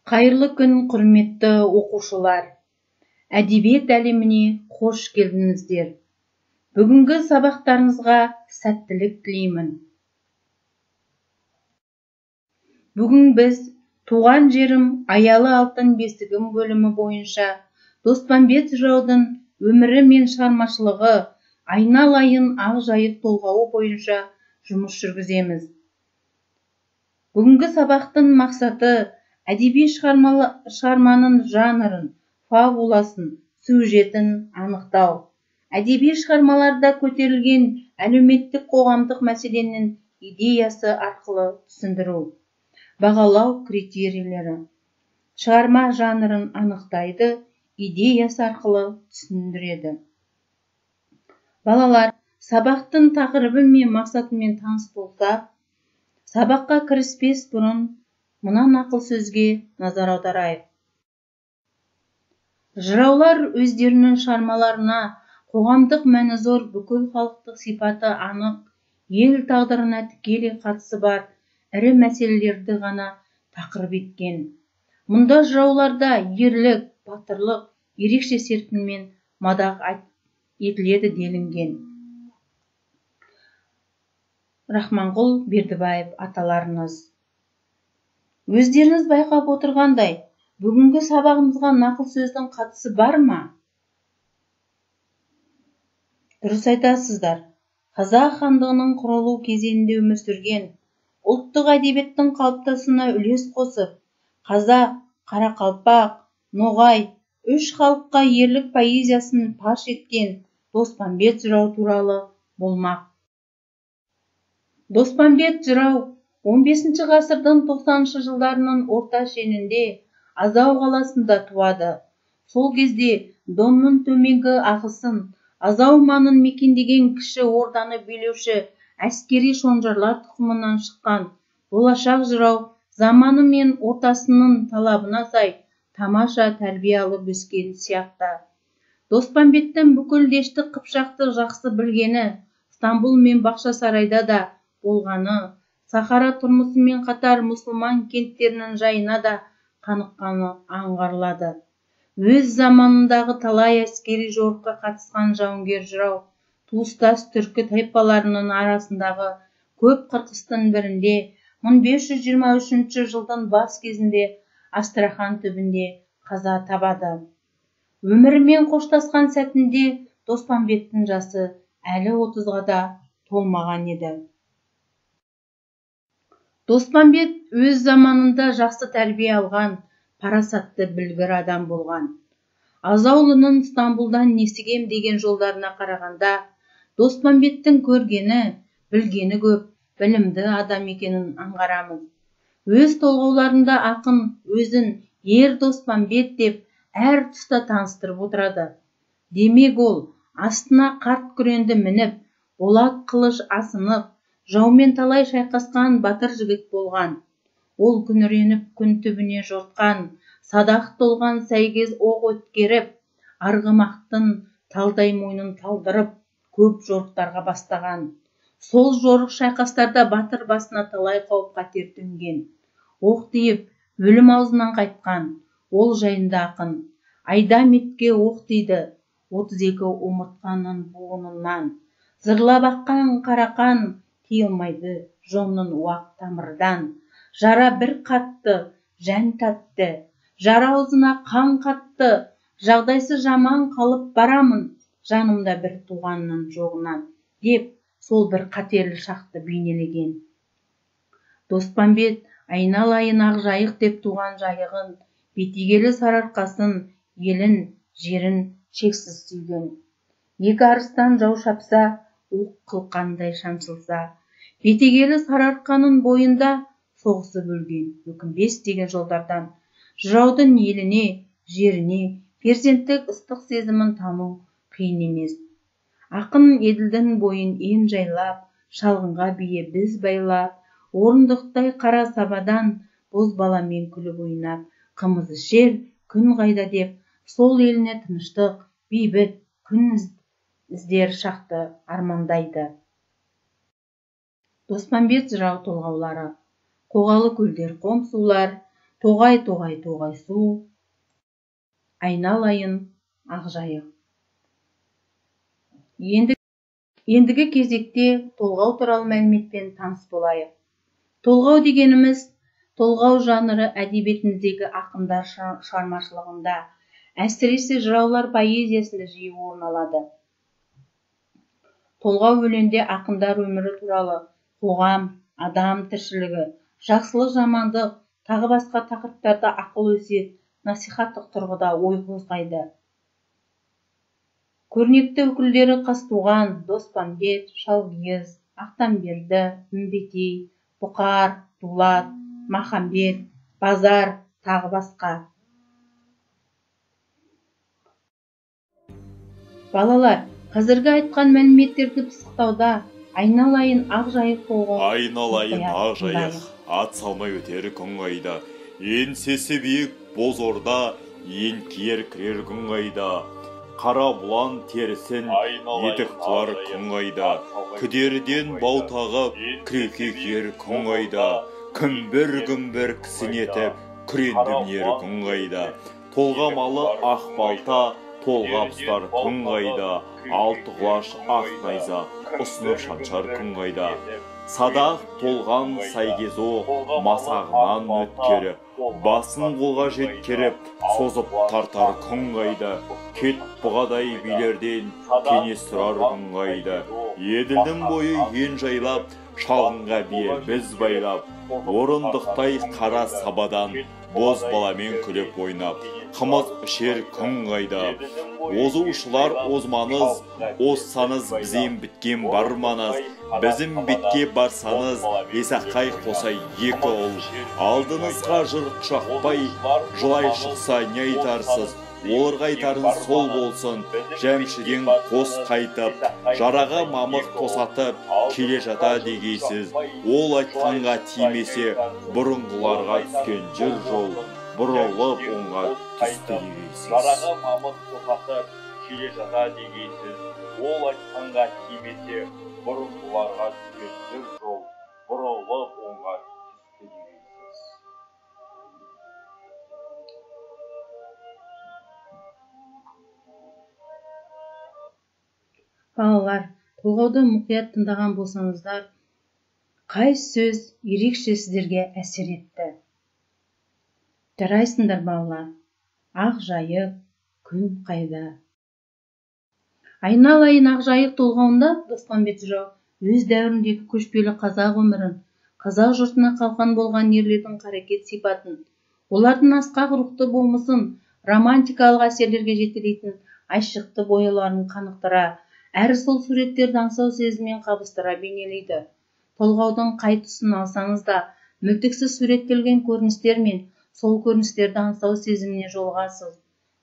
Қайырлы күн, құрметті оқушылар. Әдебиет әлеміне қош келдіңіздер. Бүгінгі сабақтарыңызға сәттілік тілеймін. Бүгін біз «Туған жерім, аялы алтын бесігім» бөлімі бойынша Доспамбет жыраудың өмірі мен шығармашылығы, айналайын ақ жайық толғауы бойынша жұмыс жүргіземіз. Бүгінгі сабақтың мақсаты әдеби шығарманың жанрын, фабуласын, сюжетін анықтау. Әдеби шығармаларда көтерілген әлеуметтік қоғамдық мәселенің идеясы арқылы түсіндіру. Бағалау критерийлері. Шығарма жанрын анықтайды, идеясы арқылы түсіндіреді. Балалар, сабақтың тақырыбы мен мақсатымен таныс болсақ, сабаққа кіріспес бұрын мына нақыл сөзге назар аударайық. Жыраулар өздерінің шығармаларына қоғамдық мәні зор, бүкіл халықтық сипаты анық, ел тағдырына тікелей қатысы бар ірі мәселелерді ғана тақырып еткен. Мұнда жырауларда ерлік, батырлық ерекше серпінмен мадақ етіледі делінген. Рахманқұл Бердібаев аталарыңыз. Өздеріңіз байқап отырғандай, бүгінгі сабағымызға нақыл сөздің қатысы бар ма? Дұрыс айтасыздар. Қазақ хандығының құрылу кезеңінде өмір сүрген, ұлттық әдебиеттің қалыптасуына үлес қосып, қазақ, қарақалпақ, ноғай, үш халыққа ерлік поэзиясын паш еткен Доспамбет жырау туралы болмақ. Доспамбет жырау 15 ғасырдың 90 жылдарының орта шенінде Азау қаласында туады. Сол кезде Донның төменгі ағысын, Азау маңын мекендеген кіші орданы билеуші әскери шонжарлар тұқымынан шыққан болашақ жырау заманы мен ортасының талабына сай тамаша тәрбие алып өскен сияқты. Доспамбеттің бүкіл дешті қыпшақты жақсы білгені, Стамбул мен Бақшасарайда да болғаны, Сахара тұрмысымен қатар мұсылман кенттерінің жайына да қаныққаны аңғарылады. Өз заманындағы талай әскери жорыққа қатысқан жауынгер жырау, туыстас түркі тайпаларының арасындағы көп қырқыстың бірінде 1523 жылдың бас кезінде Астрахан түбінде қаза табады. Өмірімен қоштасқан сәтінде Доспамбеттің жасы әлі 30-ға да толмаған еді. Доспамбет өз заманында жақсы тәрбие алған, парасатты білгір адам болған. Азаулының Стамбулдан Несігем деген жолдарына қарағанда, Доспамбеттің көргені, білгені көп, білімді адам екенін аңғарамыз. Өз толғауларында ақын өзін ер Доспамбет деп әр тұста таныстырып отырады. Демек ол, астына қарт күренді мініп, болат қылыш асынып, жаумен талай шайқасқан батыр жігіт болған. Ол күңіреніп күн түбіне жортқан, садақ толған сәйгез оқ өткеріп, арғымақтың талдай мойнын талдырып, көп жорықтарға бастаған. Сол жорық шайқастарда батыр басына талай қауіп қатер төнген. Оқ тиіп, өлім аузынан қайтқан. Ол жайында ақын: Айдаметке оқ тиді, 32 омыртқаның буынынан. Зырлап аққан қарақан, тиылмайды жонның уақ тамырдан. Жара бір қатты, жән тәтті, жара аузына қан қатты, жағдайсы жаман қалып барамын, жанымда бір туғанның жоғынан, деп сол бір қатерлі шақты бейнелеген. Доспамбет айналайын ақ жайық деп туған жайығын, бетегелі сарыарқасын, елін, жерін шексіз сүйген. Екі арыстан жау шапса, оқ қылқандай шаншылса, бетегелі сарыарқаның бойында соғысып өлген. Өкінбес деген жолдардан жыраудың еліне, жеріне, перзенттік ыстық сезімін тану қиын емес. Ақын еділдің бойын ен жайлап, шалғынға бие біз байлап, орындықтай қара сабадан бозбаламен күліп ойнап, қымыз ішер күн қайда деп, сол еліне тыныштық, бейбіт күн іздер шақты армандайды. Доспамбет жырау толғаулары. Қоғалы көлдер, қомсулар, тоғай тоғай тоғай су, айналайын ақжайық. Ендігі кезекте толғау туралы мәліметпен таныс болайық. Толғау дегеніміз, толғау жанры әдебиетіміздегі ақындар шығармашылығында, әсіресе жыраулар поэзиясында жиі орын алады. Толғау өлеңде ақындар өмірі туралы, қоғам, адам тіршілігі, жақсылық, жамандық, тағы басқа тақырыптарда ақыл өсиет, насихаттық тұрғыда ой қозғайды. Көрнекті өкілдері Қазтуған, Доспамбет, Шалғиыз, Ақтамберді, Үмбетей, Бұқар, Дулат, Махамбет, Базар, тағы басқа. Балалар, қазіргі айтқан мәліметтерді пысықтауда айналайын ақжайық толғау. Айналайын ақжайық, ат салмай өтер күн қайда, еңсесі биік боз орда, еңкиер кірер күн қайда. Қара бұлан терісін етік қылар күн қайда, күдерден бау тағып крюкке киер күн қайда. Күмбір кісінетіп күренді мінер күн қайда. Толғамалы ақ балта толғап ұстар күн қайда. Алты құлаш ақ найза ұсынып шаншар күн қайда. Садақ толған сайгезо масағынан өткері, басын қолға жеткеріп созып тартар күн қайда. Кет бұғадай билерден кеңес тұрар күн қайда. Еділдің бойы ен жайлап, шалғынға бие біз байлап, орындықтай қара сабадан боз баламен күліп ойнап, қымыз ішер күн қайда. Озушылар озманыз, озсаңыз бізен біткен барманыз, біздің бетке барсаңыз, есақай қоса екі ұл. Алдыңызға жыр құшақпай, жылай шықса не айтарсыз? Оларға айтарын сол болсын, жәмшіден қос қайтып, жараға мамық тосатып, келе жата дегейсіз. Ол айтқанға тимесе, бұрынғыларға түскен жыр жол, бұрылып оңға түсті дегейсіз. Жараға мамық тосатып, келе жата дегейсіз. Ол айтқанға тимесе, бұрынғыларға түскен жыр жол, бұрылып оңға түсті дегейсіз. Балалар, толғауды мұқият тыңдаған болсаңыздар, қай сөз ерекше сіздерге әсер етті? Жарайсыңдар балалар, ақжайық, күн қайда? Айналайын ақжайық толғауында Доспамбет жырау өз дәуіріндегі көшпелі қазақ өмірін, қазақ жұртына қалқан болған ерлердің қарекет сипатын, олардың асқақ рухты болмысын, романтикалық әсерлерге жетелейтін айшықты бояуларын қанықтыра, әрі сол суреттерді аңсау сезіммен қабыстыра бейнелейді. Толғаудың қай тұсын алсаңыз да, мүлтіксіз суреттелген көріністер мен сол көріністерді аңсау сезіміне жолығасыз.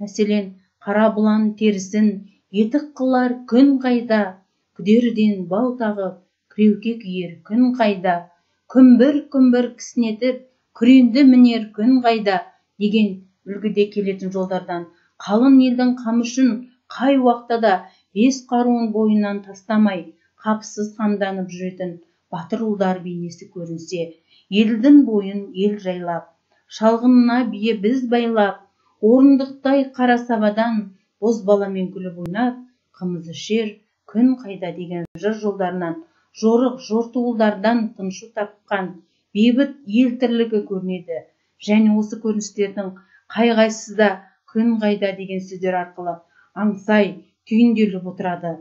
Мәселен, қара бұлан терісін етік қылар күн қайда, күдерден бау тағып, крюкке киер күн қайда, күмбір кісінетіп, күренді мінер күн қайда деген үлгіде келетін жолдардан қалың елдің қамышын қай уақытта да бес қаруын бойынан тастамай, қапысыз қамданып жүретін батыр ұлдар бейнесі көрінсе, елдің бойын ел жайлап, шалғынына бие біз байлап, орындықтай қара сабадан боз баламен күліп ойнап, қымыз ішер күн қайда деген жыр жолдарынан, жорық жортуылдардан тынышу тапқан бейбіт ел тірлігі көрінеді. Және осы көріністердің қай-қайсысы күн қайда деген сөздер арқылы аңсай, түйінделіп отырады.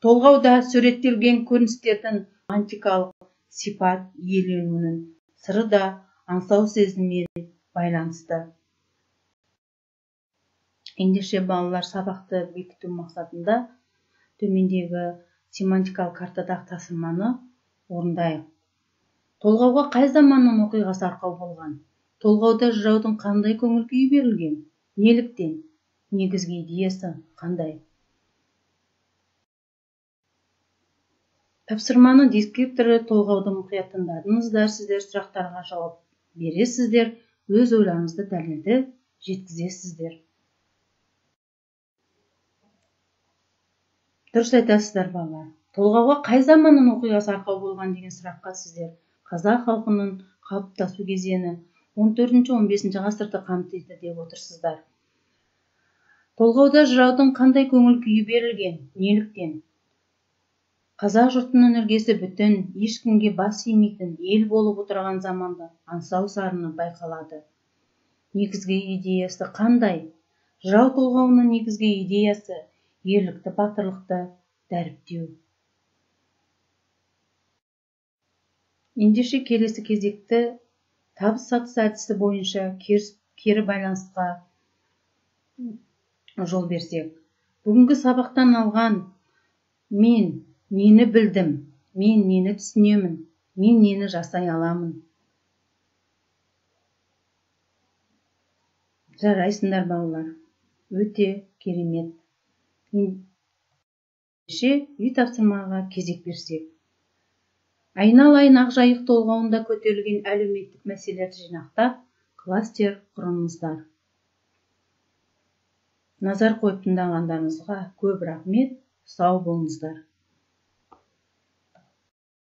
Толғауда суреттелген көріністердің романтикалық сипат иеленуінің сыры да аңсау сезімімен байланысты. Ендеше балалар, сабақты бекіту мақсатында төмендегі семантикалық картадағы тапсырманы орындайық. Толғауға қай заманның оқиғасы арқау болған? Толғауда жыраудың қандай көңіл күйі берілген? Неліктен? Негізгі идеясы қандай? Тапсырманың дескрипторы толғауды мұқият тыңдадыңыздар, сіздер сұрақтарға жауап бересіздер, өз ойларыңызды дәлелді жеткізесіздер. Дұрыс айтасыздар балалар. Толғауға қай заманның оқиғасы арқау болған деген сұраққа сіздер қазақ халқының қалыптасу кезеңі, 14-15 ғасырды қамтиды деп отырсыздар. Толғауда жыраудың қандай көңіл күйі берілген, неліктен? Қазақ жұртының іргесі бүтін, ешкімге бас имейтін ел болып отырған заманда аңсау сарыны байқалады. Негізгі идеясы қандай? Жырау толғауының негізгі идеясы ерлікті, батырлықты дәріптеу. Ендеше келесі кезекті табыс сатыс әдісі бойынша кері байланысқа жол берсек. Бүгінгі сабақтан алған мен нені білдім, мен нені түсінемін, мен нені жасай аламын. Жарайсыңдар балалар, өте керемет. Ендеше үй тапсырмаға кезек берсек. Айналайын Ақжайық толғауында көтерілген әлеуметтік мәселелерді жинақтап, кластер құрыңыздар. Назар қойып тыңдағандарыңызға көп рахмет, сау болыңыздар.